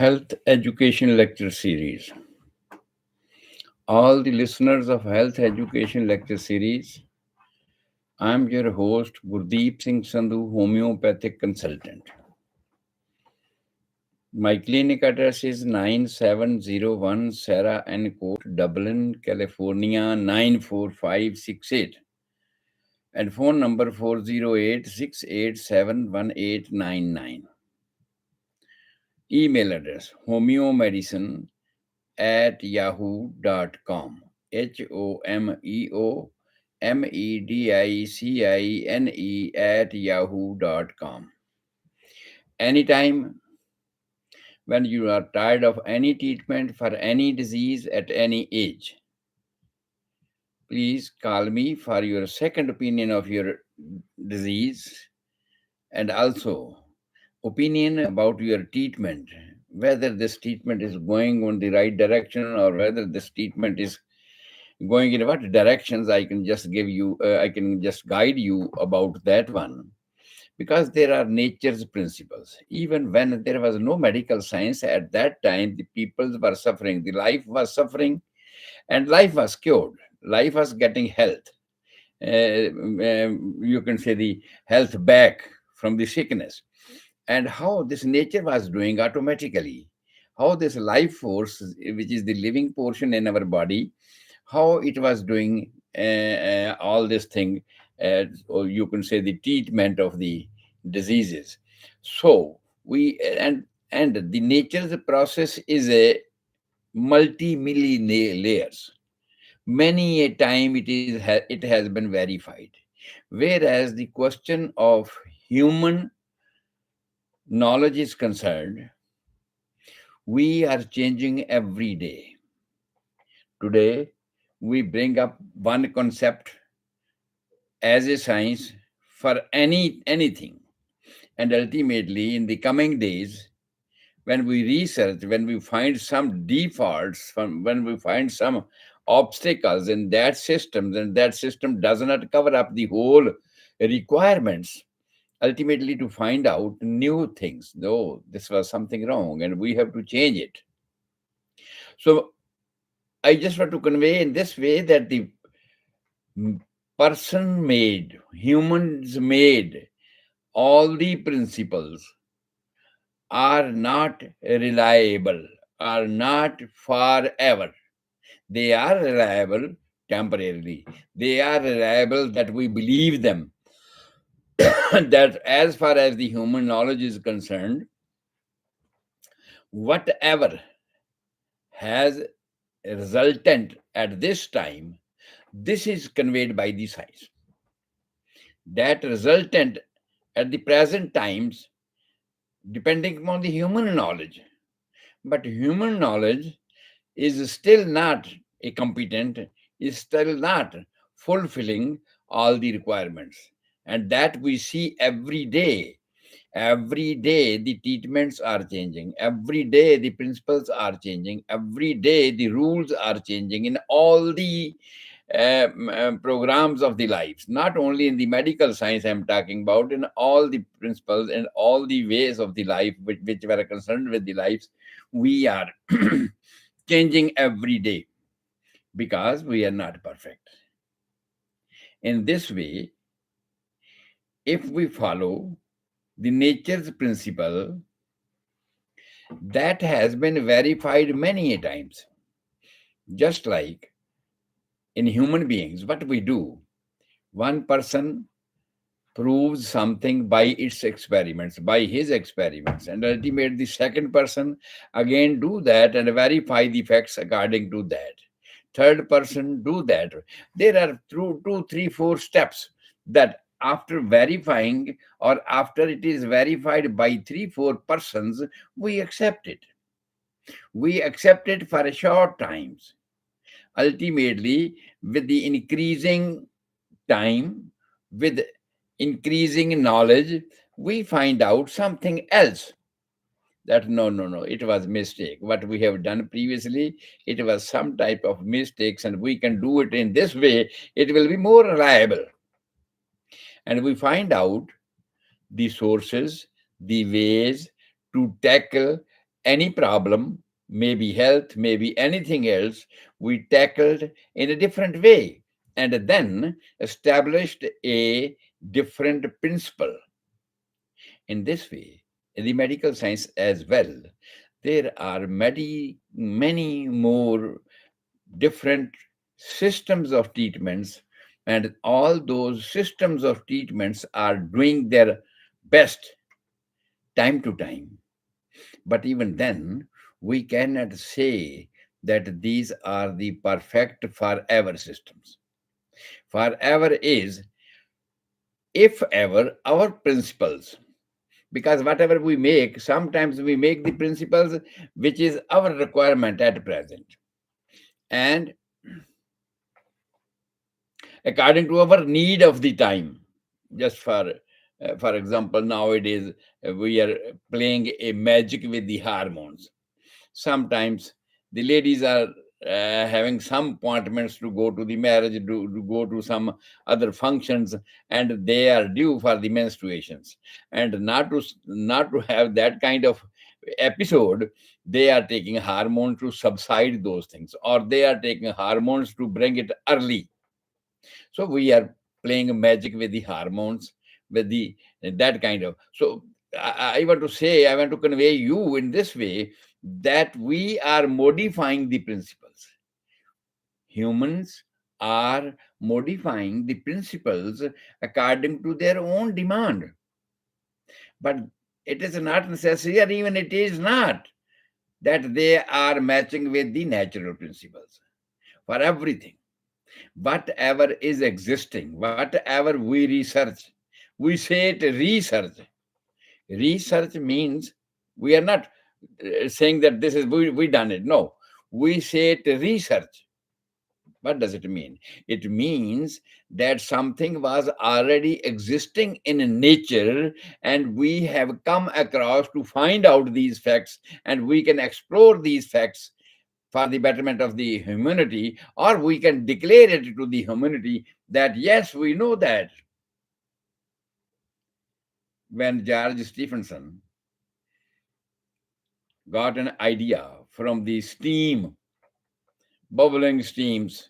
Health Education Lecture Series. All the listeners of Health Education Lecture Series, I'm your host, Gurdeep Singh Sandhu, homeopathic consultant. My clinic address is 9701 Sarah N. Court, Dublin, California 94568, and phone number 408-687-1899. Email address homeomedicine@yahoo.com. HOMEOMEDICINE@yahoo.com. Anytime when you are tired of any treatment for any disease at any age, please call me for your second opinion of your disease and also opinion about your treatment, whether this treatment is going on the right direction or whether this treatment is going in what directions. I can just give you, I can just guide you about that one, because there are nature's principles. Even when there was no medical science at that time, the people were suffering, the life was suffering, and life was cured. Life was getting health. You can say the health back from the sickness. And how this nature was doing automatically, how this life force, which is the living portion in our body, how it was doing all this thing, or you can say the treatment of the diseases. So we and the nature's process is a multi-million layers. Many a time it has been verified. Whereas the question of human knowledge is concerned, we are changing every day. Today, we bring up one concept as a science for anything. And ultimately, in the coming days, when we research, when we find some defaults, when we find some obstacles in that system, then that system does not cover up the whole requirements, ultimately to find out new things. No, this was something wrong and we have to change it. So I just want to convey in this way that the person made, humans made, all the principles are not reliable, are not forever. They are reliable temporarily. They are reliable that we believe them. That as far as the human knowledge is concerned, whatever has resultant at this time, this is conveyed by the science. That resultant at the present times, depending upon the human knowledge. But human knowledge is still not a competent, is still not fulfilling all the requirements. And that we see every day. Every day the treatments are changing. Every day the principles are changing. Every day the rules are changing in all the programs of the lives. Not only in the medical science I'm talking about, in all the principles and all the ways of the life which were concerned with the lives, we are changing every day because we are not perfect. In this way, if we follow the nature's principle, that has been verified many a times. Just like in human beings, what we do, one person proves something by its experiments, by his experiments, and ultimately the second person again do that and verify the facts according to that. Third person do that. There are two, three, four steps that after verifying or after it is verified by three, four persons, we accept it. We accept it for a short times. Ultimately, with the increasing time, with increasing knowledge, we find out something else. That no, it was mistake. What we have done previously, it was some type of mistakes, and we can do it in this way. It will be more reliable. And we find out the sources, the ways to tackle Any problem, maybe health, maybe anything else, we tackled in a different way and then established a different principle. In this way, in the medical science as well, there are many more different systems of treatments, and all those systems of treatments are doing their best time to time. But even then, we cannot say that these are the perfect forever systems. Forever is, if ever, our principles. Because whatever we make, sometimes we make the principles which is our requirement at present. And according to our need of the time. Just for example, nowadays we are playing a magic with the hormones. Sometimes the ladies are having some appointments to go to the marriage, to go to some other functions, and they are due for the menstruations. And not to have that kind of episode, they are taking hormones to subside those things, or they are taking hormones to bring it early. So we are playing magic with the hormones, with the that kind of. So I want to say, I want to convey you in this way that we are modifying the principles. Humans are modifying the principles according to their own demand. But it is not necessary, or even it is not, that they are matching with the natural principles for everything. Whatever is existing, whatever we research, we say it research. Research means we are not saying that this is we done it. No, we say it research. What does it mean? It means that something was already existing in nature, and we have come across to find out these facts, and we can explore these facts for the betterment of the humanity, or we can declare it to the humanity that yes, we know that. When George Stephenson got an idea from the steam, bubbling steams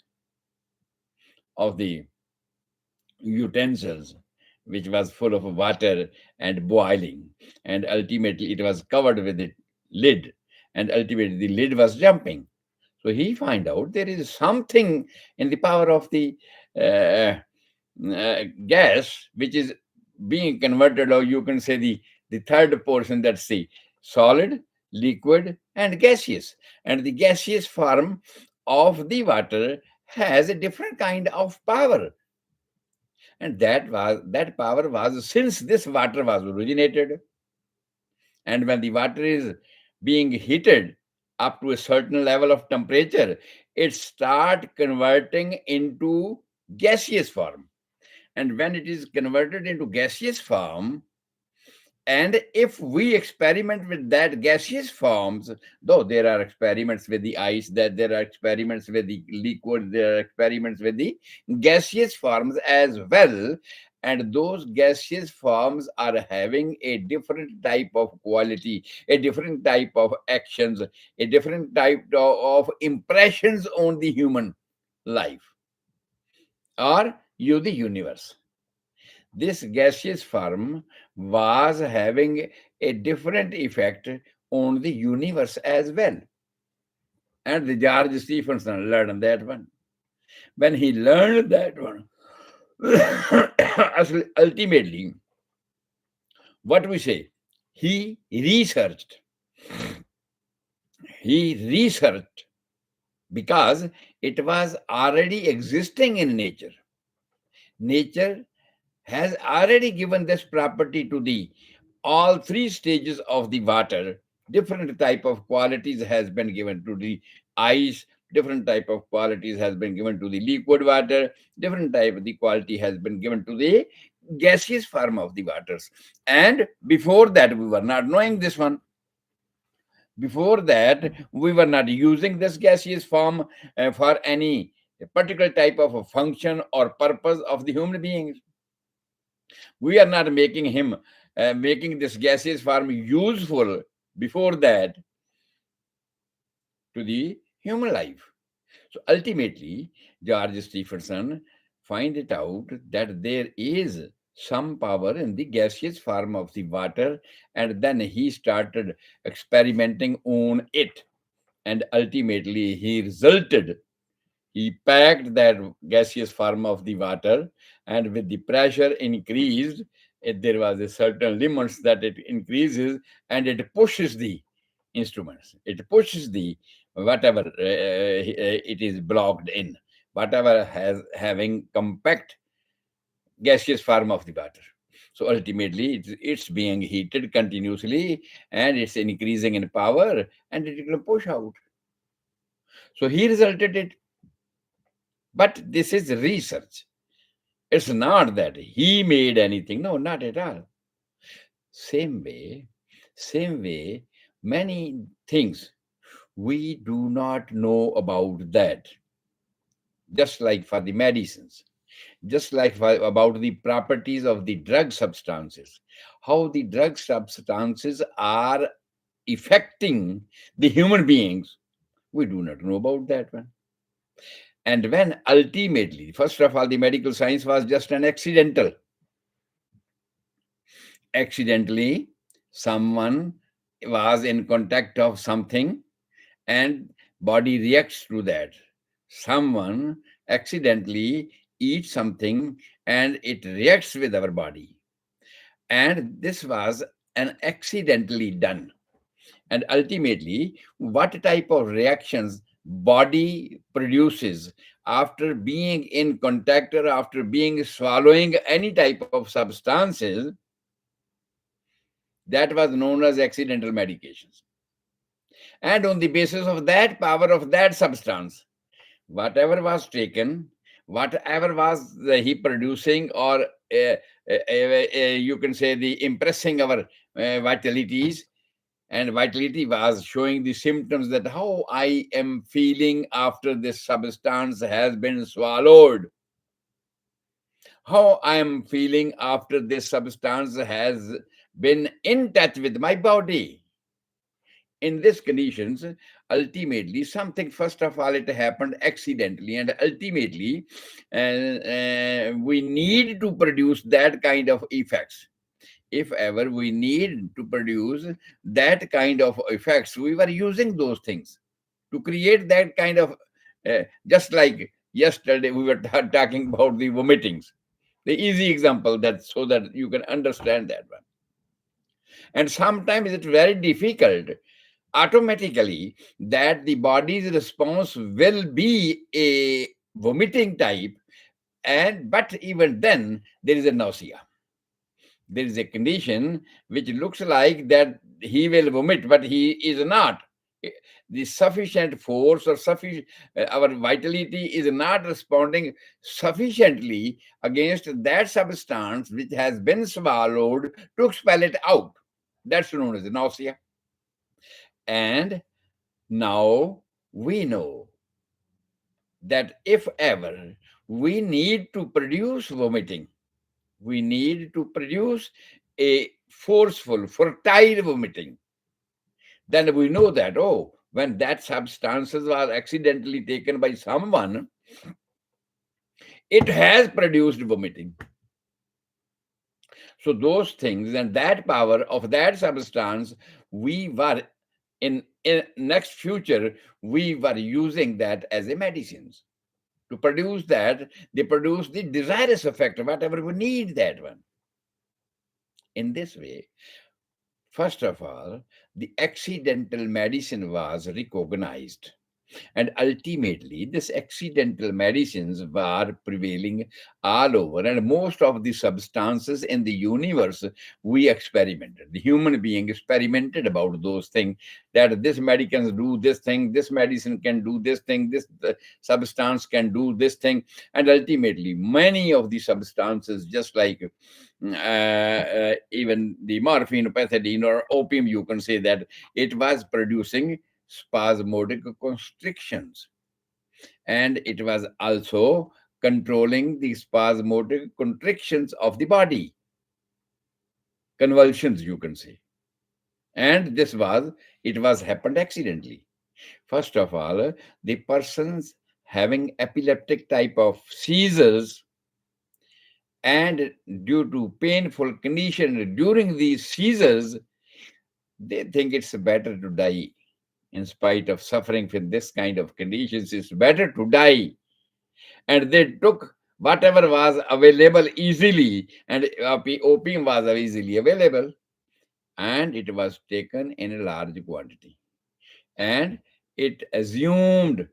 of the utensils, which was full of water and boiling, and ultimately it was covered with a lid, and ultimately the lid was jumping. So he find out there is something in the power of the uh, gas which is being converted, or you can say the third portion, that's the solid, liquid, and gaseous. And the gaseous form of the water has a different kind of power, and that power was since this water was originated. And when the water is being heated up to a certain level of temperature, it start converting into gaseous form. And when it is converted into gaseous form, and if we experiment with that gaseous forms, though there are experiments with the ice, that there are experiments with the liquid, there are experiments with the gaseous forms as well, and those gaseous forms are having a different type of quality, a different type of actions, a different type of impressions on the human life, or you the universe. This gaseous form was having a different effect on the universe as well. And the George Stephenson learned that one. When he learned that one, ultimately, what we say, he researched. He researched because it was already existing in nature. Nature has already given this property to the all three stages of the water. Different type of qualities has been given to the ice, different type of qualities has been given to the liquid water, different type of the quality has been given to the gaseous form of the waters. And before that we were not knowing this one. Before that we were not using this gaseous form for any particular type of a function or purpose of the human beings. We are not making him making this gaseous form useful before that. to the human life. So ultimately, George Stephenson find it out that there is some power in the gaseous form of the water, and then he started experimenting on it. And ultimately, he packed that gaseous form of the water, and with the pressure increased, there was a certain limits that it increases, and it pushes the instruments. It pushes the whatever it is blocked in, whatever has having compact gaseous form of the water. So ultimately, it's being heated continuously, and it's increasing in power, and it will push out. So he resulted it. But this is research. It's not that he made anything. No, not at all. Same way, same way, many things we do not know about that. Just like for the medicines, just like about the properties of the drug substances, how the drug substances are affecting the human beings, we do not know about that one. And when ultimately, first of all, the medical science was just an accidentally someone was in contact of something, and body reacts to that. Someone accidentally eats something, and it reacts with our body, and this was an accidentally done. And ultimately, what type of reactions body produces after being in contact or after being swallowing any type of substances, that was known as accidental medications. And on the basis of that power of that substance, whatever was taken, whatever was he producing, or you can say the impressing our vitalities, and vitality was showing the symptoms that how I am feeling after this substance has been swallowed, how I am feeling after this substance has been in touch with my body. In these conditions, ultimately something, first of all, it happened accidentally, and ultimately we need to produce that kind of effects. If ever we need to produce that kind of effects, we were using those things to create that kind of just like yesterday we were talking about the vomitings, the easy example, that so that you can understand that one. And sometimes it's very difficult automatically that the body's response will be a vomiting type, and but even then there is a nausea. There is a condition which looks like that he will vomit, but he is not. The sufficient force or sufficient our vitality is not responding sufficiently against that substance which has been swallowed to expel it out. That's known as nausea. And now we know that if ever we need to produce vomiting, we need to produce a forceful, fertile vomiting, then we know that, oh, when that substances are accidentally taken by someone, it has produced vomiting. So those things and that power of that substance, we were in next future, we were using that as a medicines. To produce that, they produce the desirous effect, whatever we need that one. In this way, first of all, the accidental medicine was recognized. And ultimately, this accidental medicines were prevailing all over. And most of the substances in the universe, we experimented. The human being experimented about those things, that this medicines do this thing, this medicine can do this thing, this substance can do this thing. And ultimately, many of the substances, just like even the morphine, pethidine, or opium, you can say that it was producing spasmodic constrictions, and it was also controlling the spasmodic contractions of the body, convulsions, you can say. And this was, it was happened accidentally. First of all, the persons having epileptic type of seizures, and due to painful condition during these seizures, they think it's better to die. In spite of suffering with this kind of conditions, it's better to die. And they took whatever was available easily, and opium was easily available, and it was taken in a large quantity. And it assumed,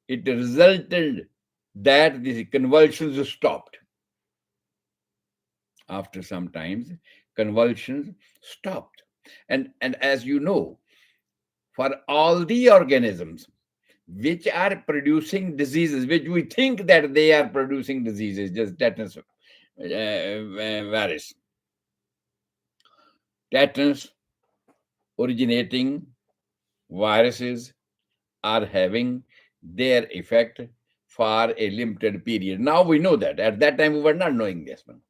it resulted that the convulsions stopped. After some times, convulsions stopped. And as you know, for all the organisms which are producing diseases, which we think that they are producing diseases, just tetanus virus, tetanus originating viruses are having their effect for a limited period. Now we know that. At that time we were not knowing this one.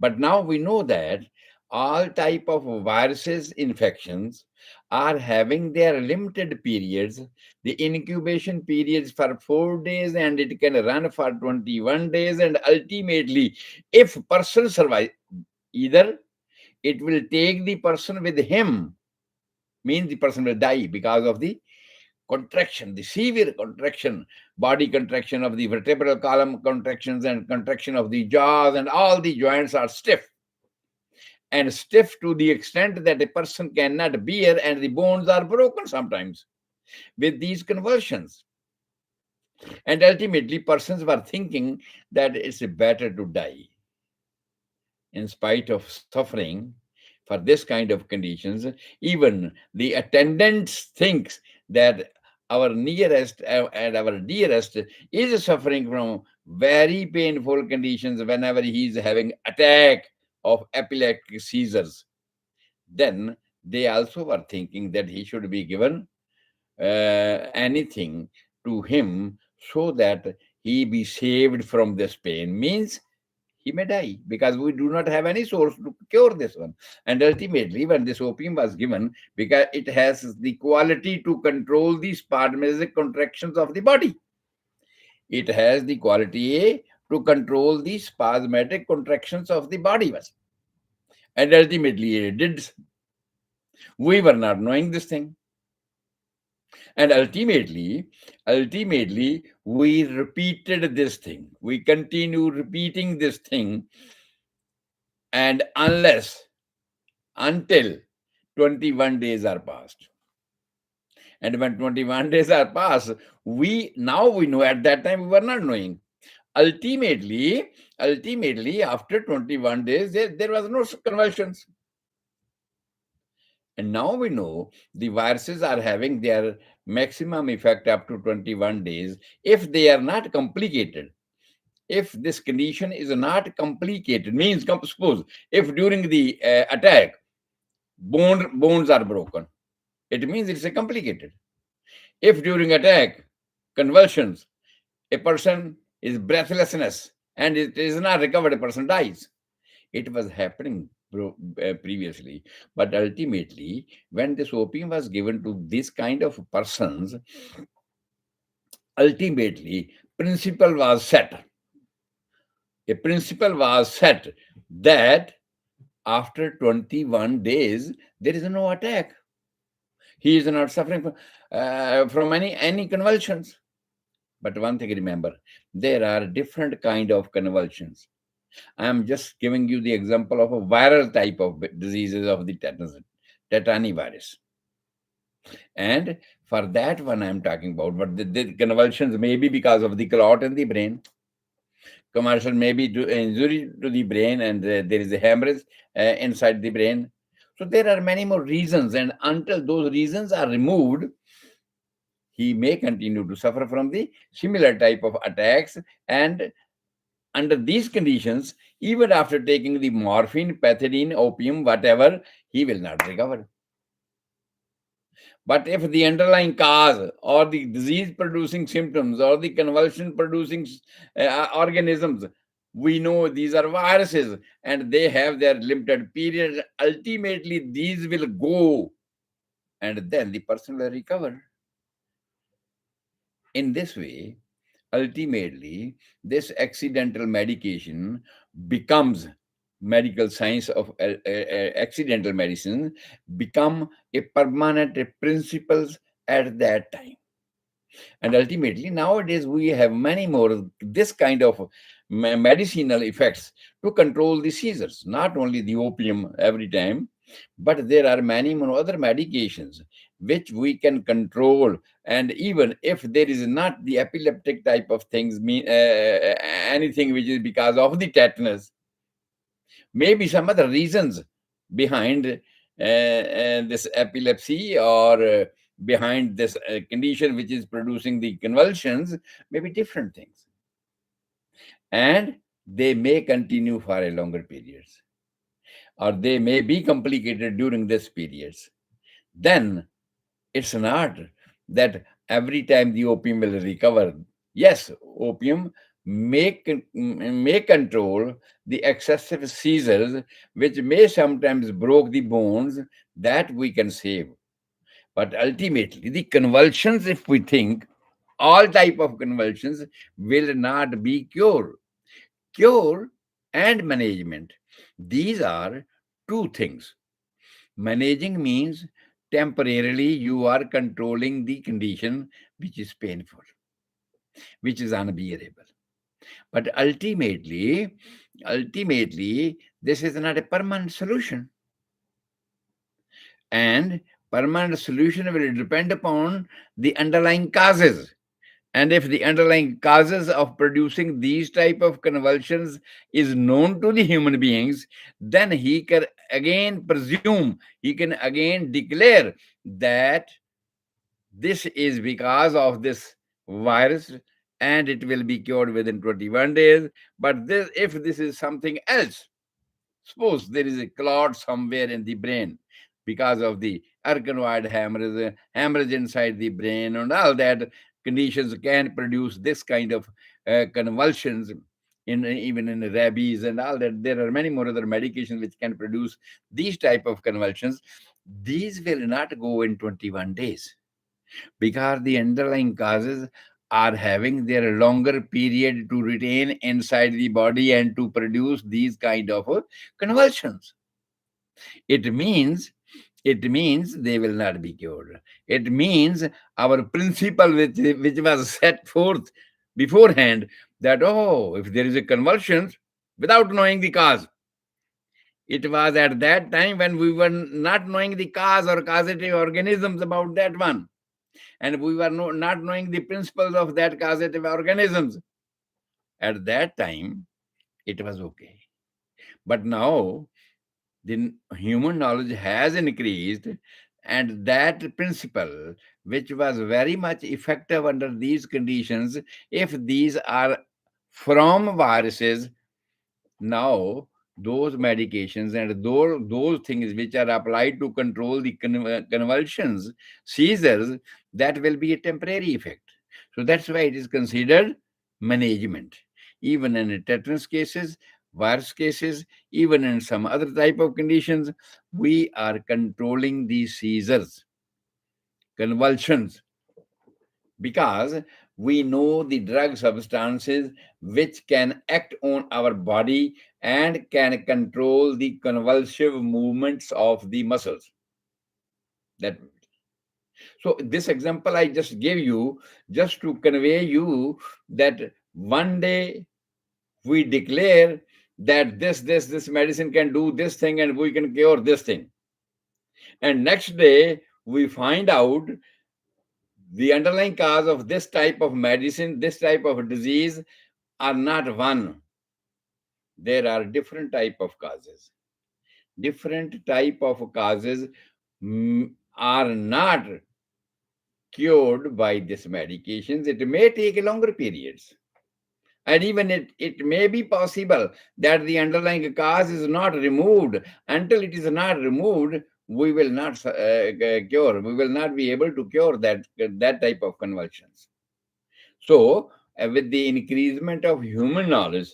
But now we know that all type of viruses infections are having their limited periods. The incubation periods for 4 days, and it can run for 21 days. And ultimately, if person survive, either it will take the person with him, means the person will die because of the contraction, the severe contraction, body contraction of the vertebral column contractions, and contraction of the jaws, and all the joints are stiff, and stiff to the extent that a person cannot bear, and the bones are broken sometimes with these convulsions. And ultimately, persons were thinking that it's better to die. In spite of suffering for this kind of conditions, even the attendants thinks that our nearest and our dearest is suffering from very painful conditions whenever he is having attack of epileptic seizures. Then they also were thinking that he should be given anything to him so that he be saved from this pain. Means he may die because we do not have any source to cure this one. And ultimately, when this opium was given, because it has the quality to control the spasmodic contractions of the body, it has the quality to control the spasmodic contractions of the body. And ultimately, it did. We were not knowing this thing. And ultimately, we repeated this thing. We continue repeating this thing, and until 21 days are passed. And when 21 days are passed, we know. At that time, we were not knowing. Ultimately, after 21 days, there was no convulsions. And now we know the viruses are having their maximum effect up to 21 days if they are not complicated. If this condition is not complicated, means suppose if during the attack bones are broken, it means it's a complicated. If during attack convulsions, a person is breathlessness and it is not recovered, a person dies. It was happening previously, but ultimately, when this opium was given to this kind of persons, ultimately principle was set. A principle was set that after 21 days there is no attack. He is not suffering from any convulsions. But one thing remember, there are different kind of convulsions. I am just giving you the example of a viral type of diseases of the tetany virus. And for that one I am talking about, but the convulsions may be because of the clot in the brain. Commercial may be injury to the brain, and there is a hemorrhage inside the brain. So there are many more reasons, and until those reasons are removed, he may continue to suffer from the similar type of attacks. And under these conditions, even after taking the morphine, pethidine, opium, whatever, he will not recover. But if the underlying cause or the disease producing symptoms or the convulsion producing organisms, we know these are viruses and they have their limited period, ultimately these will go and then the person will recover. In this way, ultimately, this accidental medication becomes medical science of accidental medicine become a permanent principles at that time. And ultimately, nowadays we have many more this kind of medicinal effects to control the seizures, not only the opium every time, but there are many more other medications which we can control. And even if there is not the epileptic type of things, anything which is because of the tetanus, maybe some other reasons behind this epilepsy, or behind this condition which is producing the convulsions, maybe different things, and they may continue for a longer periods, or they may be complicated during this periods. Then it's not that every time the opium will recover. Yes, opium may control the excessive seizures, which may sometimes broke the bones, that we can save. But ultimately, the convulsions, if we think, all type of convulsions will not be cured. Cure and management. These are two things. Managing means temporarily you are controlling the condition which is painful, which is unbearable. But ultimately, this is not a permanent solution. And permanent solution will depend upon the underlying causes. And if the underlying causes of producing these type of convulsions is known to the human beings, then he can again presume, he can again declare that this is because of this virus, and it will be cured within 21 days. But this, if this is something else, suppose there is a clot somewhere in the brain because of the arachnoid hemorrhage inside the brain, and all that conditions can produce this kind of convulsions. In even in rabies and all that, there are many more other medications which can produce these type of convulsions. These will not go in 21 days, because the underlying causes are having their longer period to retain inside the body and to produce these kind of convulsions. It means they will not be cured. It means our principle which was set forth beforehand, that oh, if there is a convulsion without knowing the cause, it was at that time when we were not knowing the cause or causative organisms about that one, and we were not knowing the principles of that causative organisms. At that time, it was okay. But now, the human knowledge has increased, and that principle, which was very much effective under these conditions, if these are from viruses, now those medications and those things which are applied to control the convulsions, seizures, that will be a temporary effect. So that's why it is considered management. Even in tetanus cases, virus cases, even in some other type of conditions, we are controlling these seizures, convulsions, because we know the drug substances which can act on our body and can control the convulsive movements of the muscles. That, so this example I just gave you just to convey you that one day we declare that this medicine can do this thing and we can cure this thing, and next day we find out the underlying cause of this type of medicine, this type of disease, are not one. There are different type of causes. Different type of causes are not cured by this medications. It may take longer periods. And even it may be possible that the underlying cause is not removed. Until it is not removed, we will not cure. We will not be able to cure that type of convulsions. So, with the increasement of human knowledge,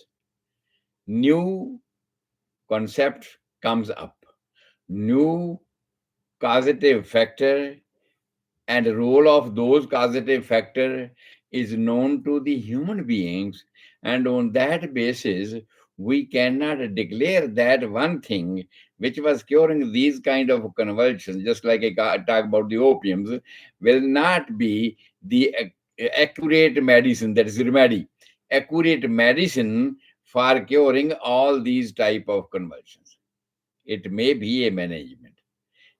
new concept comes up, new causative factor, and role of those causative factor is known to the human beings, and on that basis, we cannot declare that one thing which was curing these kind of convulsions, just like I talk about the opiums, will not be the accurate medicine, that is remedy, accurate medicine for curing all these type of convulsions. It may be a management.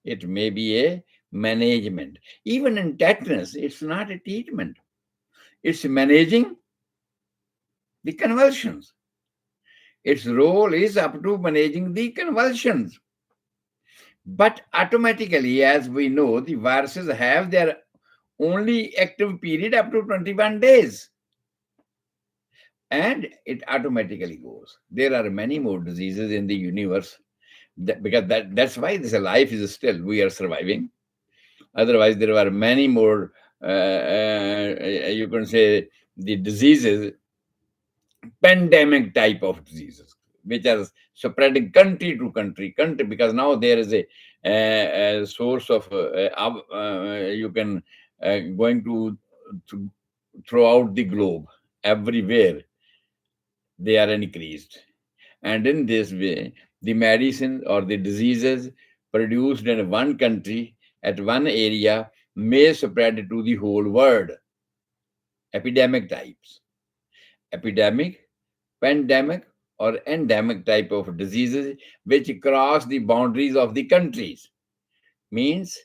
It may be a management. Even in tetanus, it's not a treatment. It's managing the convulsions. Its role is up to managing the convulsions. But automatically, as we know, the viruses have their only active period up to 21 days. And it automatically goes. There are many more diseases in the universe because that's why this life is still, we are surviving. Otherwise, there are many more, you can say, the diseases, pandemic type of diseases, which are spreading country to country, because now there is a source of, you can, going to throughout the globe, everywhere they are increased. And in this way, the medicine or the diseases produced in one country at one area may spread to the whole world. Epidemic types. Epidemic, pandemic, or endemic type of diseases which cross the boundaries of the countries means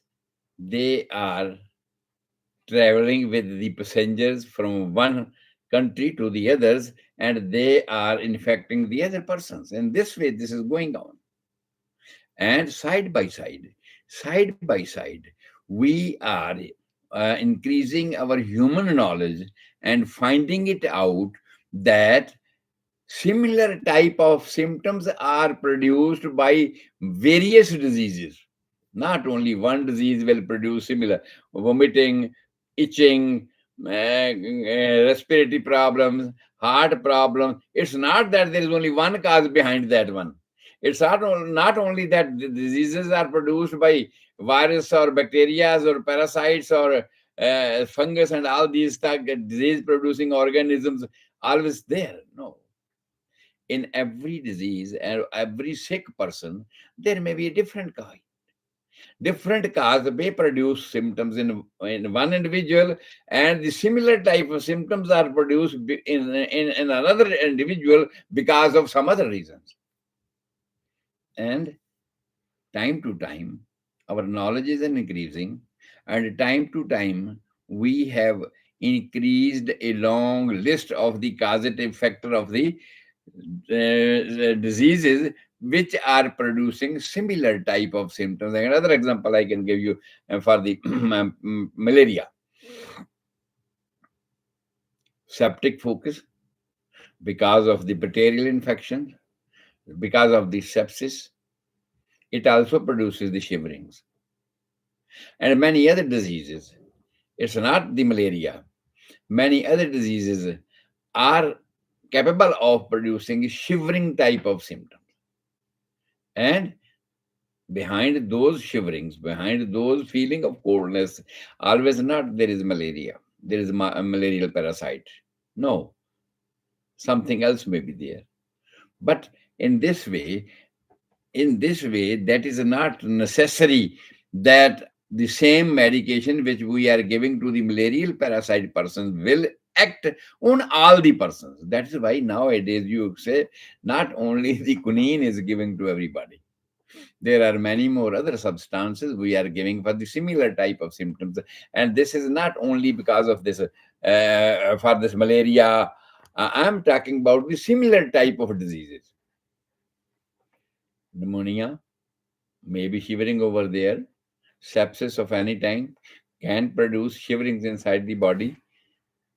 they are traveling with the passengers from one country to the others, and they are infecting the other persons. In this way, this is going on. And side by side, we are increasing our human knowledge and finding it out that similar type of symptoms are produced by various diseases. Not only one disease will produce similar vomiting, itching, respiratory problems, heart problems. It's not that there is only one cause behind that one. It's not only that the diseases are produced by virus or bacteria or parasites or fungus and all these disease producing organisms always there. No, in every disease and every sick person, there may be a different cause. Different cause may produce symptoms in one individual, and the similar type of symptoms are produced in another individual because of some other reasons. And time to time, our knowledge is increasing, and time to time, we have increased a long list of the causative factor of the diseases which are producing similar type of symptoms. Like another example I can give you for the malaria. Septic focus because of the bacterial infection, because of the sepsis, it also produces the shiverings. And many other diseases. It's not the malaria. Many other diseases are capable of producing shivering type of symptoms. And behind those shiverings, behind those feeling of coldness, always not there is malaria, there is a malarial parasite. No, something else may be there. But in this way, that is not necessary that the same medication which we are giving to the malarial parasite persons will act on all the persons. That is why nowadays you say not only the quinine is given to everybody. There are many more other substances we are giving for the similar type of symptoms. And this is not only because of this, for this malaria. I'm talking about the similar type of diseases. Pneumonia may be shivering over there. Sepsis of any time can produce shiverings inside the body.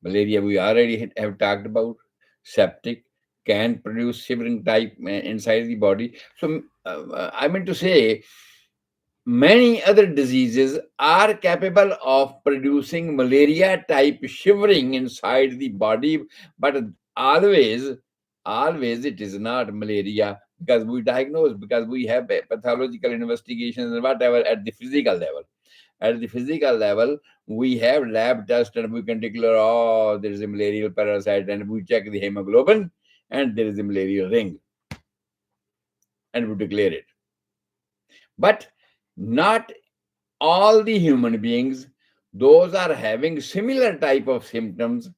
Malaria we already have talked about. Septic can produce shivering type inside the body. So I mean to say, many other diseases are capable of producing malaria type shivering inside the body, but always it is not malaria because we diagnose, because we have pathological investigations and whatever at the physical level. At the physical level, we have lab tests and we can declare, oh, there is a malarial parasite, and we check the hemoglobin and there is a malarial ring, and we declare it. But not all the human beings, those are having similar type of symptoms,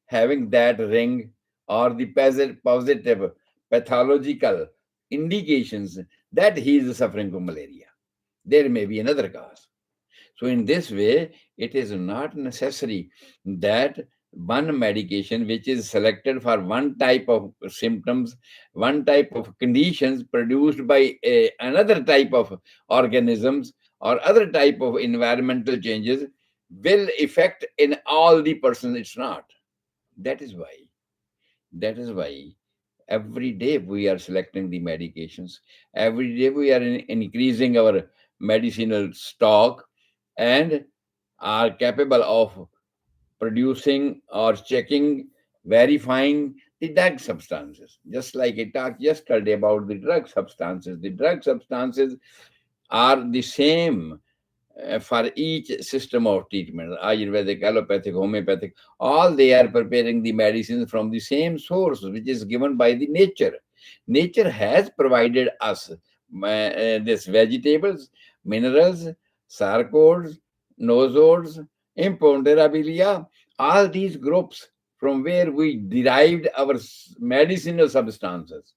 having that ring or the positive pathological indications that he is suffering from malaria. There may be another cause. So in this way, it is not necessary that one medication which is selected for one type of symptoms, one type of conditions produced by another type of organisms or other type of environmental changes will affect in all the persons. It's not. That is why. That is why every day we are selecting the medications. Every day we are increasing our medicinal stock and are capable of producing or checking, verifying the drug substances. Just like I talked yesterday about the drug substances. The drug substances are the same for each system of treatment, Ayurvedic, allopathic, homeopathic, all they are preparing the medicines from the same source, which is given by the nature. Nature has provided us this vegetables, minerals, sarcodes, nosodes, imponderabilia, all these groups from where we derived our medicinal substances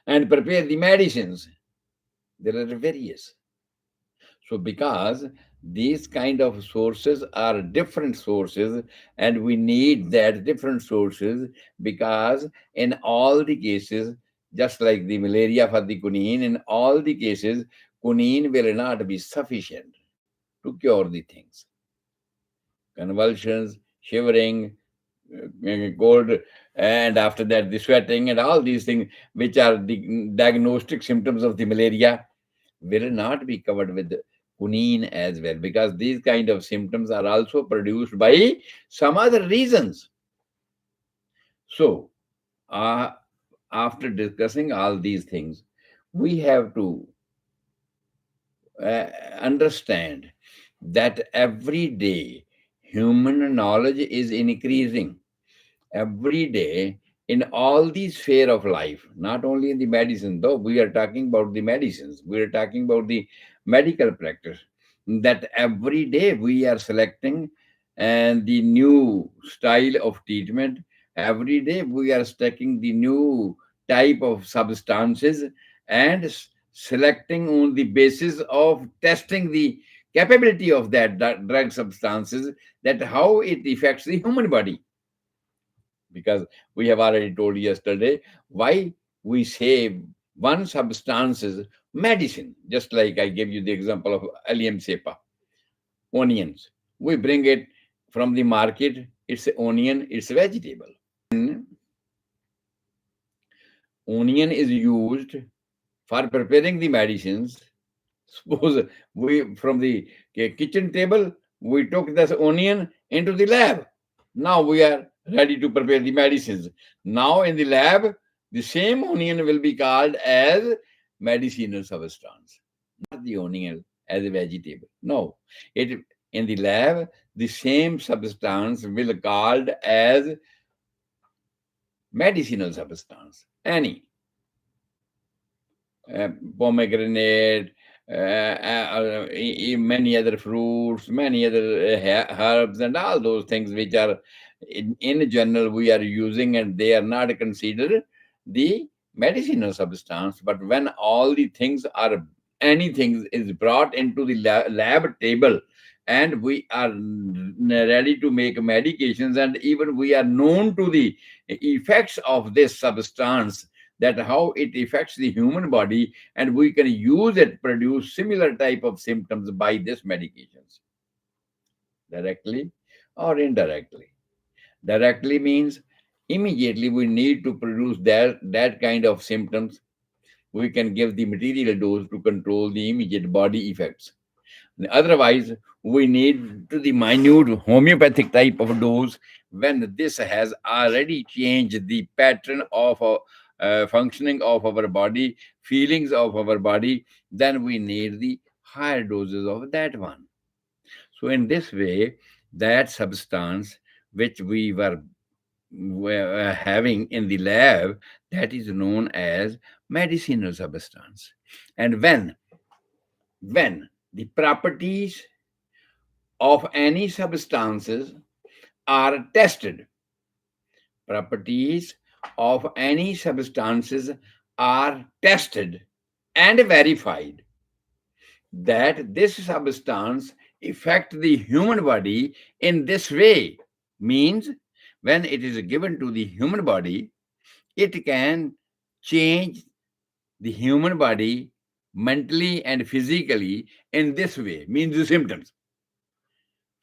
and prepare the medicines. There are various. So, because these kind of sources are different sources, and we need that different sources, because in all the cases, just like the malaria for the quinine, in all the cases, quinine will not be sufficient to cure the things. Convulsions, shivering, cold, and after that, the sweating, and all these things, which are the diagnostic symptoms of the malaria, will not be covered with quinine as well, because these kind of symptoms are also produced by some other reasons. So, uh, after discussing all these things, we have to understand that every day human knowledge is increasing every day in all the sphere of life, not only in the medicine, though we are talking about the medicines, we are talking about the medical practice, that every day we are selecting and the new style of treatment. Every day we are taking the new type of substances and selecting on the basis of testing the capability of that drug substances, that how it affects the human body. Because we have already told yesterday why we say one substance is medicine. Just like I gave you the example of allium cepa, onions. We bring it from the market, it's an onion, it's a vegetable. And onion is used for preparing the medicines. Suppose we, from the kitchen table, we took this onion into the lab. Now we are ready to prepare the medicines. Now in the lab, the same onion will be called as medicinal substance, not the onion as a vegetable. No, it in the lab, the same substance will be called as medicinal substance. Any pomegranate, many other fruits, many other herbs, and all those things which are in general we are using, and they are not considered the medicinal substance. But when all the things are, anything is brought into the lab table, and we are ready to make medications, and even we are known to the effects of this substance, that how it affects the human body, and we can use it, produce similar type of symptoms by this medications, directly or indirectly. Directly means immediately we need to produce that kind of symptoms. We can give the material dose to control the immediate body effects. Otherwise, we need to the minute homeopathic type of dose when this has already changed the pattern of functioning of our body, feelings of our body. Then we need the higher doses of that one. So in this way, that substance which we were having in the lab, that is known as medicinal substance. And when the properties of any substances are tested, properties of any substances are tested and verified that this substance affect the human body in this way, means when it is given to the human body, it can change the human body mentally and physically in this way, means the symptoms.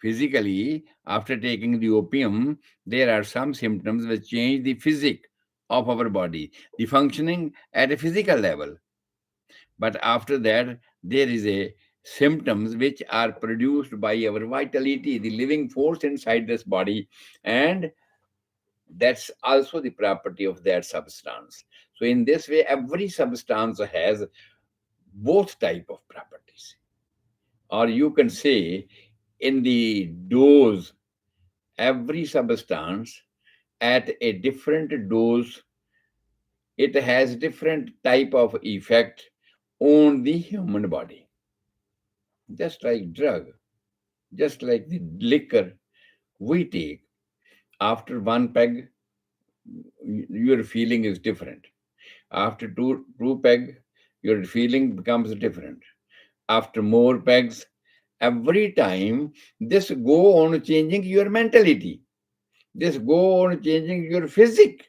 Physically, after taking the opium, there are some symptoms which change the physic of our body, the functioning at a physical level. But after that, there is a symptoms which are produced by our vitality, the living force inside this body, and that's also the property of that substance. So in this way, every substance has both type of properties. Or you can say, in the dose, every substance at a different dose, it has different type of effect on the human body. Just like drug, just like the liquor we take, after one peg, your feeling is different. After two peg, your feeling becomes different. After more pegs, every time this go on changing your mentality. This go on changing your physique.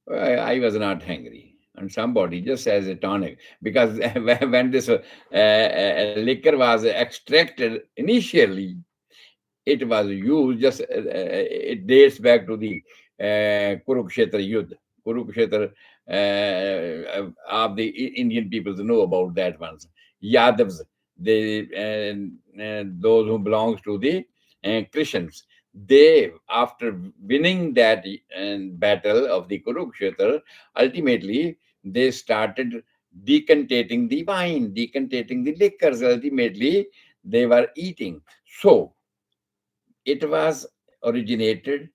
I was not hungry. And somebody just as a tonic, because when this liquor was extracted initially, it was used just, it dates back to the Kurukshetra Yudh. Kurukshetra, of the Indian peoples know about that ones. Yadavs, they, those who belongs to the Christians, they, after winning that battle of the Kurukshetra, ultimately they started decantating the wine, decantating the liquors. Ultimately, they were eating. So it was originated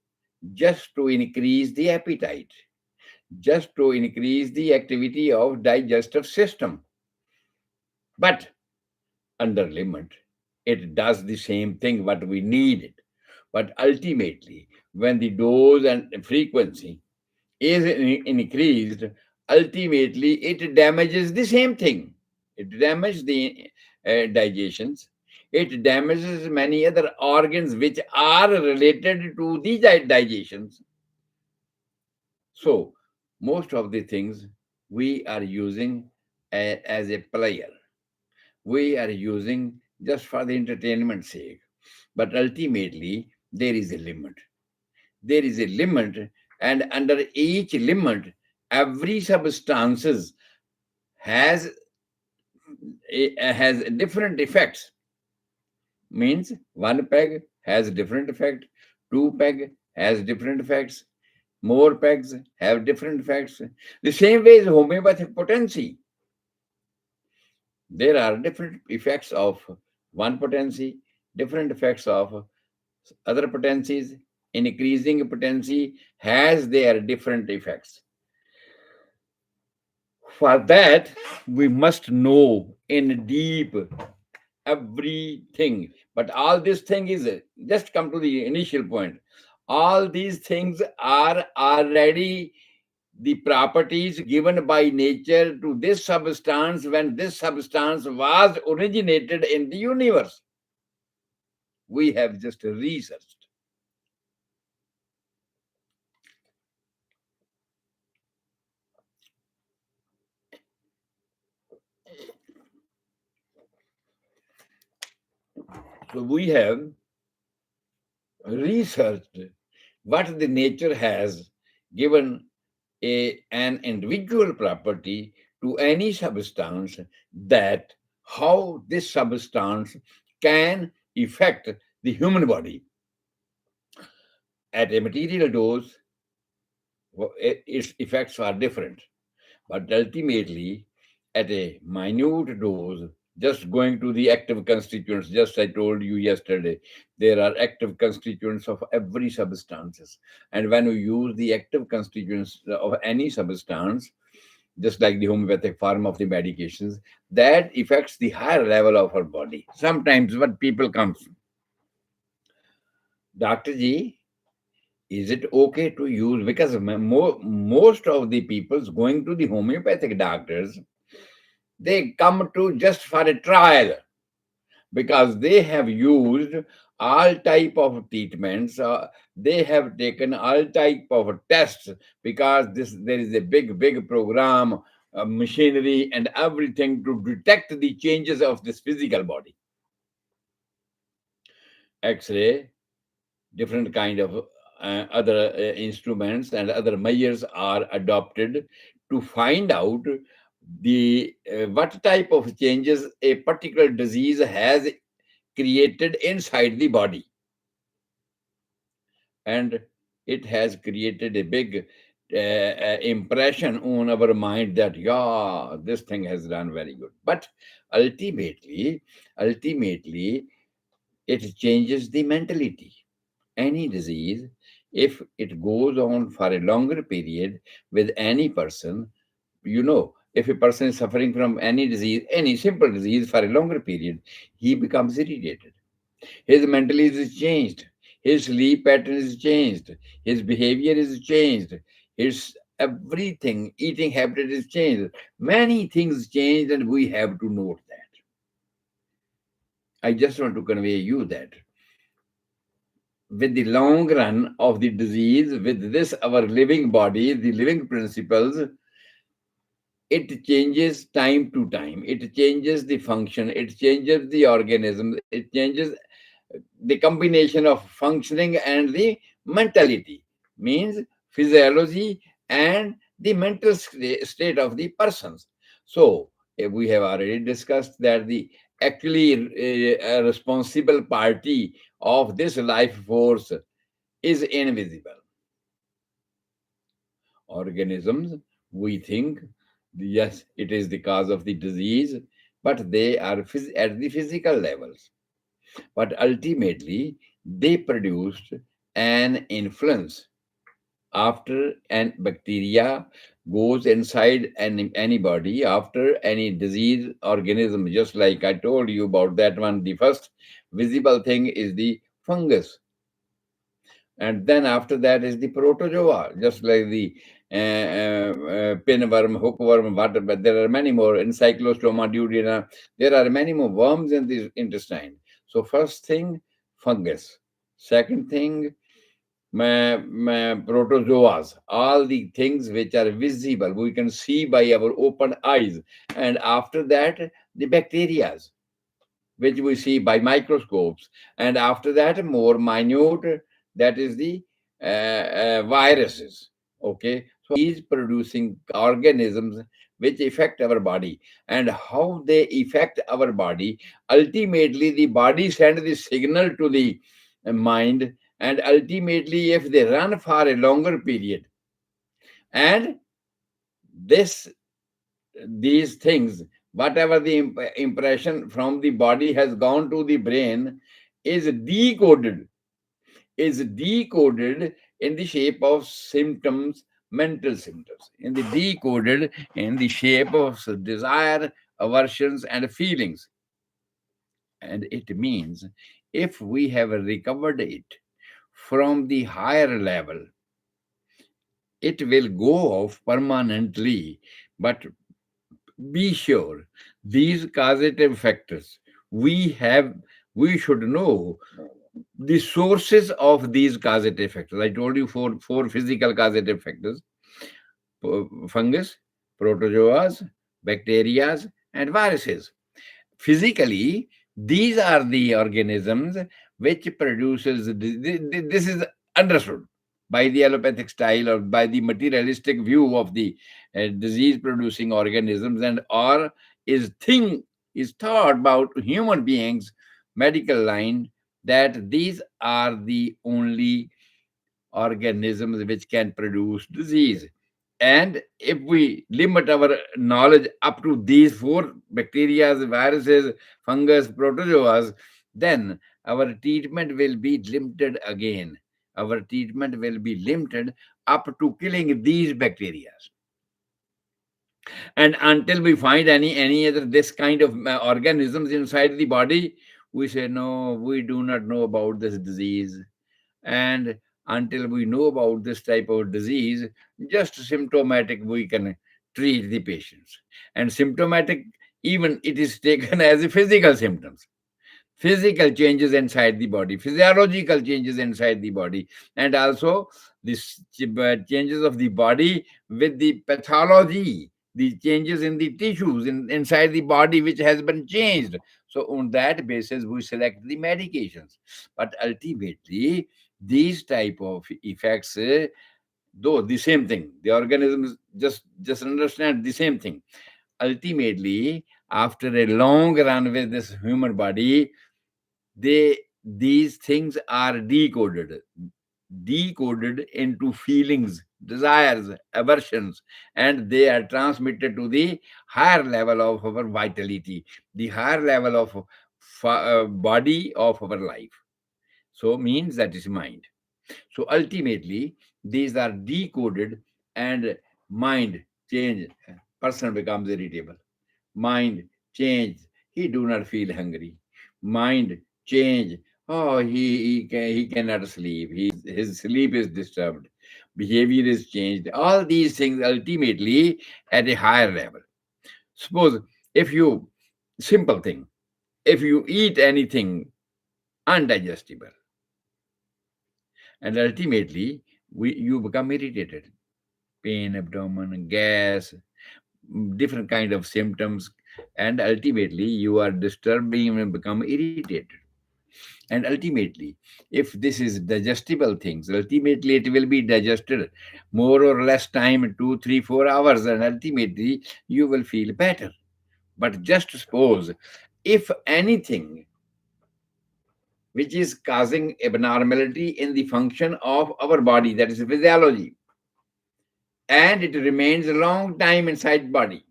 just to increase the appetite, just to increase the activity of digestive system. But under limit, it does the same thing what we need it. But ultimately, when the dose and frequency is increased, ultimately it damages the same thing. It damages the digestions. It damages many other organs which are related to the digestions. So, most of the things we are using as a player, we are using just for the entertainment sake. But ultimately, there is a limit. There is a limit, and under each limit, every substances has has different effects. Means one peg has different effect, two peg has different effects, more pegs have different effects. The same way is homeopathic potency. There are different effects of one potency, different effects of other potencies. Increasing potency has their different effects. For that, we must know in deep everything. But all this thing is, just come to the initial point. All these things are already the properties given by nature to this substance when this substance was originated in the universe. We have just researched. So we have researched what the nature has given an individual property to any substance, that how this substance can affect the human body at a material dose. Its effects are different, but ultimately at a minute dose, just going to the active constituents, just I told you yesterday, there are active constituents of every substances. And when you use the active constituents of any substance, just like the homeopathic form of the medications, that affects the higher level of our body. Sometimes what people come, Dr. G, is it okay to use? Because most of the people's going to the homeopathic doctors, they come to just for a trial because they have used all type of treatments, they have taken all type of tests, because this there is a big program, machinery and everything to detect the changes of this physical body. X-ray, different kind of other instruments and other measures are adopted to find out the what type of changes a particular disease has created inside the body. And it has created a big impression on our mind that, yeah, this thing has done very good. But ultimately it changes the mentality. Any disease, if it goes on for a longer period with any person, if a person is suffering from any disease, any simple disease, for a longer period, he becomes irritated. His mentality is changed. His sleep pattern is changed. His behavior is changed. His everything, eating habit is changed. Many things changed, and we have to note that. I just want to convey you that with the long run of the disease, with this our living body, the living principles, it changes time to time. It changes the function. It changes the organism. It changes the combination of functioning and the mentality, means physiology and the mental state of the persons. So we have already discussed that the actually a responsible party of this life force is invisible. Organisms, we think, yes, it is the cause of the disease, but they are at the physical levels. But ultimately, they produced an influence. After an bacteria goes inside anybody, after any disease organism, just like I told you about that one, the first visible thing is the fungus. And then after that is the protozoa, just like the pinworm, hookworm, what, but there are many more, encyclostoma duodenum. There are many more worms in the intestine. So first thing, fungus. Second thing, protozoas, all the things which are visible, we can see by our open eyes. And after that, the bacteria, which we see by microscopes. And after that, more minute, that is the viruses. Okay, so these producing organisms which affect our body, and how they affect our body. Ultimately, the body sends the signal to the mind, and ultimately, if they run for a longer period, and this these things, whatever the impression from the body has gone to the brain, is decoded, in the shape of symptoms, mental symptoms, in the decoded in the shape of desire, aversions, and feelings. And it means if we have recovered it from the higher level, it will go off permanently. But be sure, these causative factors, we have we should know the sources of these causative factors. I told you four physical causative factors: fungus, protozoas, bacteria, and viruses. Physically, these are the organisms which produces this is understood by the allopathic style or by the materialistic view of the disease producing organisms, and or is thought about human beings medical line, that these are the only organisms which can produce disease. And if we limit our knowledge up to these four bacteria, viruses, fungus, protozoas, then our treatment will be limited again. Our treatment will be limited up to killing these bacteria. And until we find any other this kind of organisms inside the body, we say no, we do not know about this disease. And until we know about this type of disease, just symptomatic, we can treat the patients. And symptomatic, even it is taken as a physical symptoms, physical changes inside the body, physiological changes inside the body, and also this changes of the body with the pathology, the changes in the tissues inside the body which has been changed. So on that basis we select the medications. But ultimately these type of effects, though the same thing, the organisms just understand the same thing. Ultimately, after a long run with this human body, they these things are decoded into feelings, desires, aversions, and they are transmitted to the higher level of our vitality, the higher level of body of our life. So means that is mind. So ultimately these are decoded, and mind change, person becomes irritable, mind change, he do not feel hungry, mind change, oh he cannot sleep, his sleep is disturbed, behavior is changed, all these things ultimately at a higher level. Suppose if you, simple thing, if you eat anything undigestible, and ultimately you become irritated, pain, abdomen, gas, different kind of symptoms, and ultimately you are disturbed and become irritated. And ultimately, if this is digestible things, ultimately it will be digested more or less time, 2 3 4 hours, and ultimately you will feel better. But just suppose if anything which is causing abnormality in the function of our body, that is physiology, and it remains a long time inside body,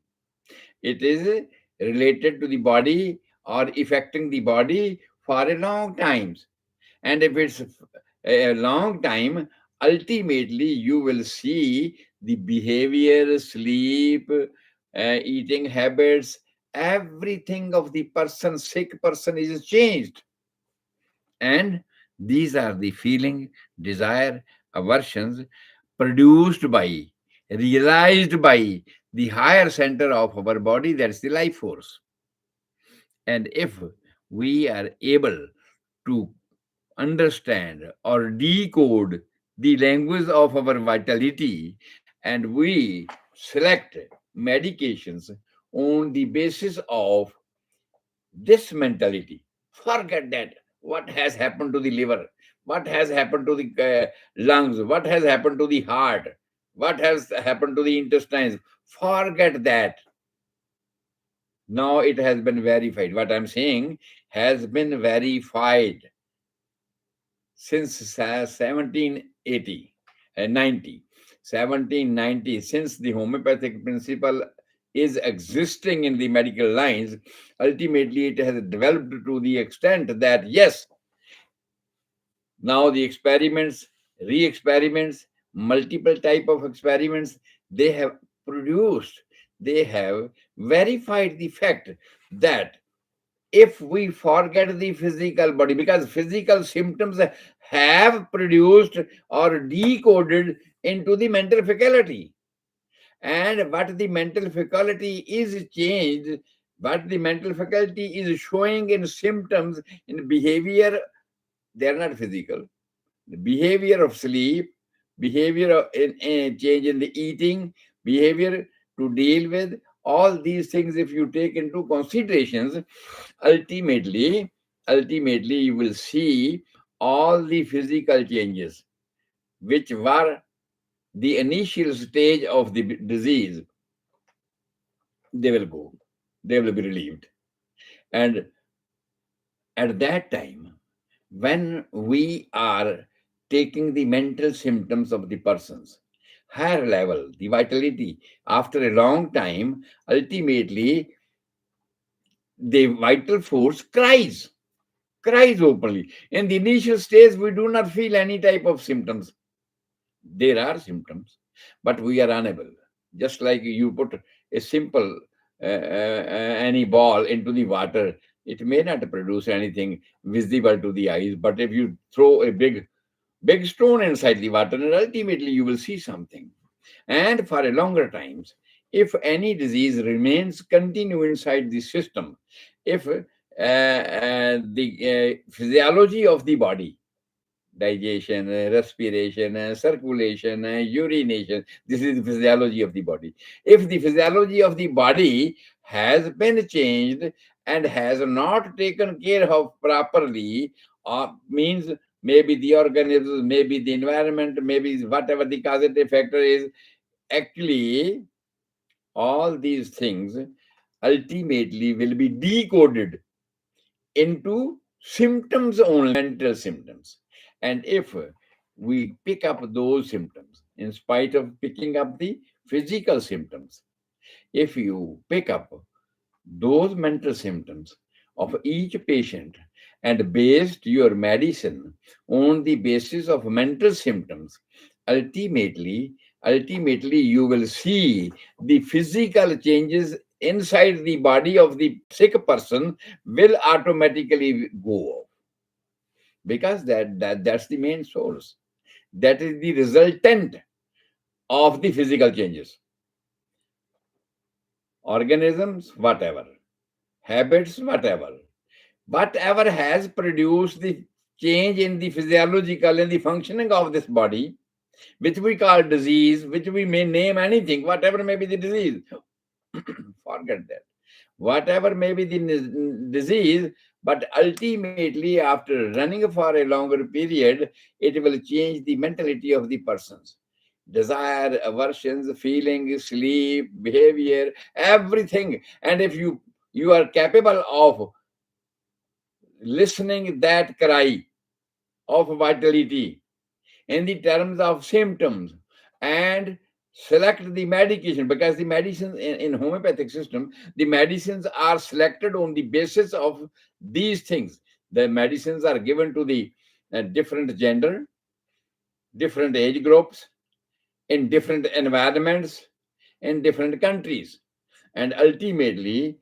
it is related to the body or affecting the body for a long time. And if it's a long time, ultimately you will see the behavior, sleep, eating habits, everything of the person, sick person is changed. And these are the feeling, desire, aversions produced by, realized by the higher center of our body, that's the life force. And if we are able to understand or decode the language of our vitality, and we select medications on the basis of this mentality, forget that what has happened to the liver, what has happened to the lungs, what has happened to the heart, what has happened to the intestines, forget that. Now it has been verified, what I'm saying has been verified since 1780 and 90, 1790, since the homeopathic principle is existing in the medical lines. Ultimately it has developed to the extent that yes, now the experiments, re-experiments, multiple type of experiments, they have produced, they have verified the fact that if we forget the physical body, because physical symptoms have produced or decoded into the mental faculty, and what the mental faculty is changed, what the mental faculty is showing in symptoms, in behavior, they are not physical. The behavior of sleep, behavior of in change in the eating, behavior to deal with all these things, if you take into considerations, ultimately you will see all the physical changes which were the initial stage of the disease, they will go, they will be relieved. And at that time, when we are taking the mental symptoms of the persons, higher level, the vitality, after a long time, ultimately the vital force cries openly. In the initial stage, we do not feel any type of symptoms. There are symptoms, but we are unable. Just like you put a simple any ball into the water, it may not produce anything visible to the eyes. But if you throw a big stone inside the water, and ultimately you will see something. And for a longer times, if any disease remains continue inside the system, if the physiology of the body, digestion, respiration, circulation, urination. This is the physiology of the body. If the physiology of the body has been changed and has not taken care of properly, means maybe the organisms, maybe the environment, maybe whatever the causative factor is, actually all these things ultimately will be decoded into symptoms only, mental symptoms. And if we pick up those symptoms, in spite of picking up the physical symptoms, if you pick up those mental symptoms of each patient and based your medicine on the basis of mental symptoms, ultimately ultimately you will see the physical changes inside the body of the sick person will automatically go off, because that's the main source, that is the resultant of the physical changes. Organisms, whatever, habits, whatever has produced the change in the physiological and the functioning of this body, which we call disease, which we may name anything, whatever may be the disease. Forget that. Whatever may be the disease, but ultimately, after running for a longer period, it will change the mentality of the persons. Desire, aversions, feelings, sleep, behavior, everything. And if you are capable of listening that cry of vitality in the terms of symptoms and select the medication, because the medicines in homeopathic system, the medicines are selected on the basis of these things. The medicines are given to the different gender, different age groups, in different environments, in different countries. And ultimately,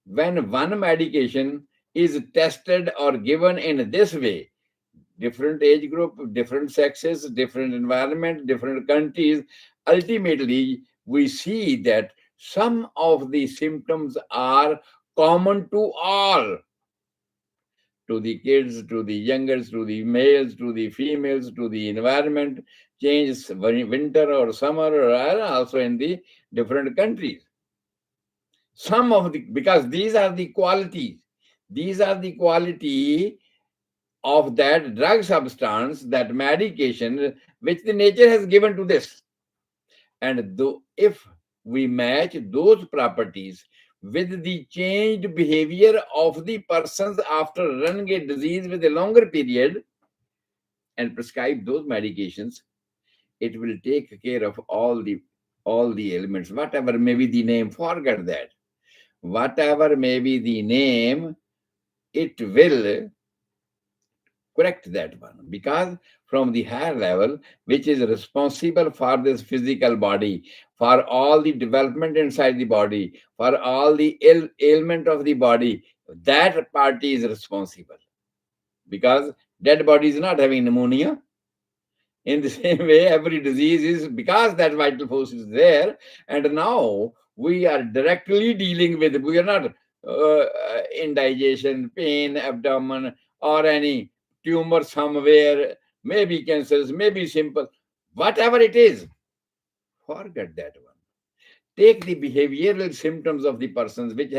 when one medication is tested or given in this way, different age group, different sexes, different environment, different countries, ultimately we see that some of the symptoms are common to all, to the kids, to the youngers, to the males, to the females, to the environment changes, winter or summer, or also in the different countries. Some of the, because these are the qualities, these are the quality of that drug substance, that medication, which the nature has given to this. And though if we match those properties with the changed behavior of the persons after running a disease with a longer period and prescribe those medications, it will take care of all the elements, whatever may be the name. Forget that. Whatever may be the name, it will correct that one, because from the higher level, which is responsible for this physical body, for all the development inside the body, for all the ailment of the body, that party is responsible. Because dead body is not having pneumonia. In the same way, every disease is because that vital force is there. And now we are directly dealing with, we are not indigestion, pain, abdomen, or any tumor somewhere, maybe cancers, maybe simple, whatever it is, forget that one. Take the behavioral symptoms of the persons which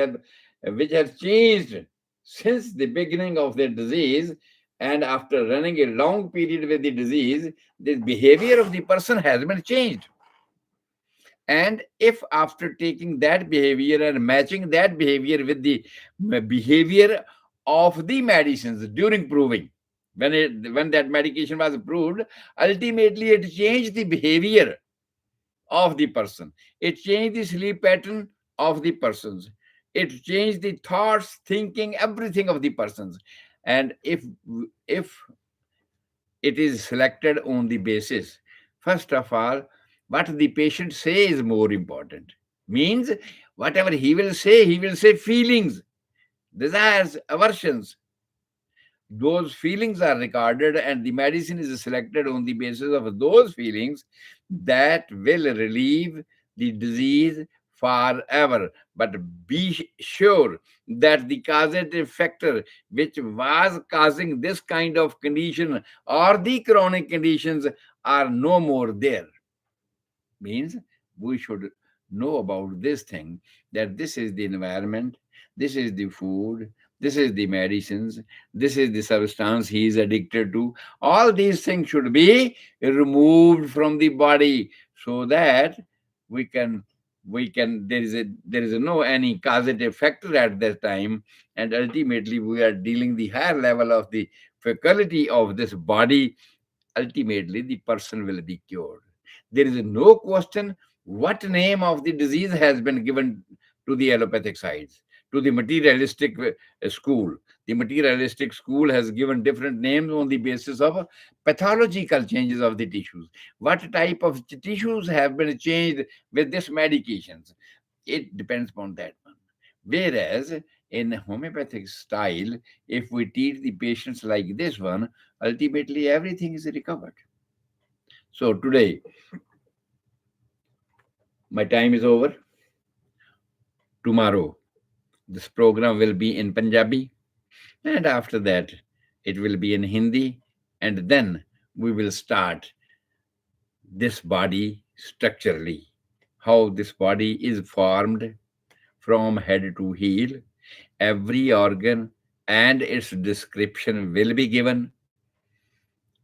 have changed since the beginning of their disease, and after running a long period with the disease, the behavior of the person has been changed. And if after taking that behavior and matching that behavior with the behavior of the medicines during proving, when that medication was approved, ultimately it changed the behavior of the person. It changed the sleep pattern of the persons. It changed the thoughts, thinking, everything of the persons. And if it is selected on the basis, first of all, what the patient say is more important. Means whatever he will say feelings, desires, aversions, those feelings are recorded, and the medicine is selected on the basis of those feelings that will relieve the disease forever. But be sure that the causative factor which was causing this kind of condition or the chronic conditions are no more there. Means we should know about this thing, that this is the environment, this is the food, this is the medicines, this is the substance he is addicted to. All these things should be removed from the body, so that we can there is no any causative factor at that time, and ultimately we are dealing the higher level of the faculty of this body. Ultimately the person will be cured. There is no question what name of the disease has been given to the allopathic sides, to the materialistic school. The materialistic school has given different names on the basis of pathological changes of the tissues. What type of tissues have been changed with this medications? It depends upon that one. Whereas in homeopathic style, if we treat the patients like this one, ultimately everything is recovered. So today, my time is over. Tomorrow, this program will be in Punjabi, and after that, it will be in Hindi, and then we will start this body structurally, how this body is formed from head to heel. Every organ and its description will be given.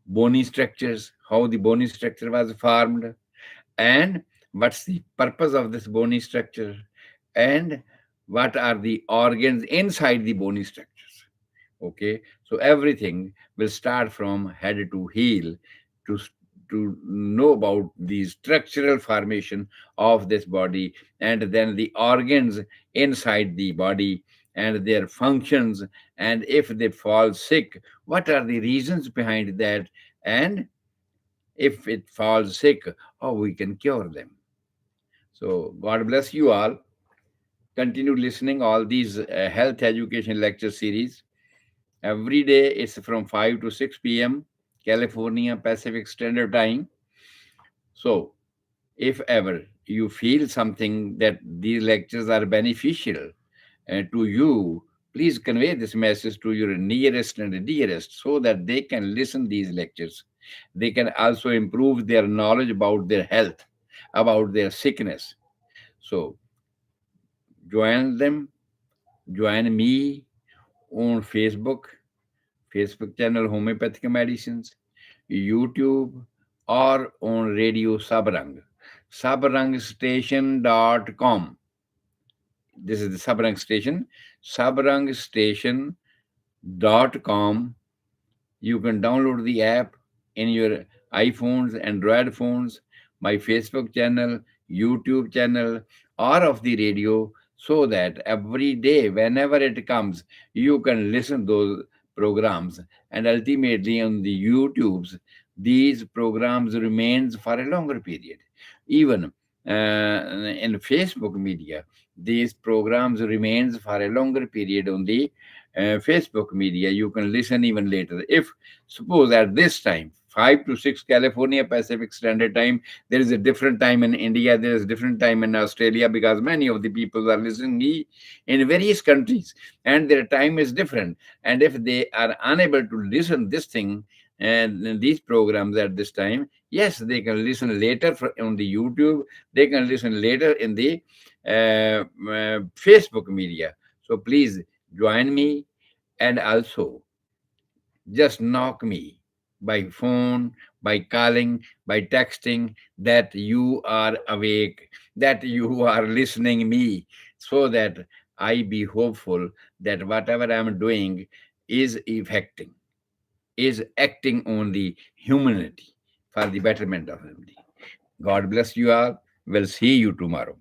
Bony structures, how the bony structure was formed, and what's the purpose of this bony structure, and what are the organs inside the bony structures. Okay, so everything will start from head to heel to to know about the structural formation of this body, and then the organs inside the body and their functions, and if they fall sick, what are the reasons behind that, and if it falls sick, how we can cure them. So God bless you all. Continue listening all these health education lecture series. Every day it's from 5 to 6 p.m. California Pacific Standard Time. So if ever you feel something that these lectures are beneficial to you, please convey this message to your nearest and dearest, so that they can listen these lectures. They can also improve their knowledge about their health, about their sickness. So join them, join me on Facebook channel Homeopathic Medicines, YouTube, or on Radio Sabrang, sabarangstation.com. This is the Sabrang station, sabarangstation.com. You can download the app in your iPhones, Android phones, my Facebook channel, YouTube channel, or of the radio, so that every day, whenever it comes, you can listen those programs. And ultimately, on the YouTubes, these programs remains for a longer period. Even in Facebook media, these programs remains for a longer period on the Facebook media. You can listen even later. If suppose at this time, 5 to 6 California Pacific Standard Time, there is a different time in India, there is different time in Australia, because many of the people are listening me in various countries, and their time is different. And if they are unable to listen this thing and these programs at this time, yes, they can listen later on the YouTube. They can listen later in the Facebook media. So please join me, and also just knock me by phone, by calling, by texting, that you are awake, that you are listening me, so that I be hopeful that whatever I'm doing is affecting, is acting on the humanity for the betterment of humanity. God bless you all. We'll see you tomorrow.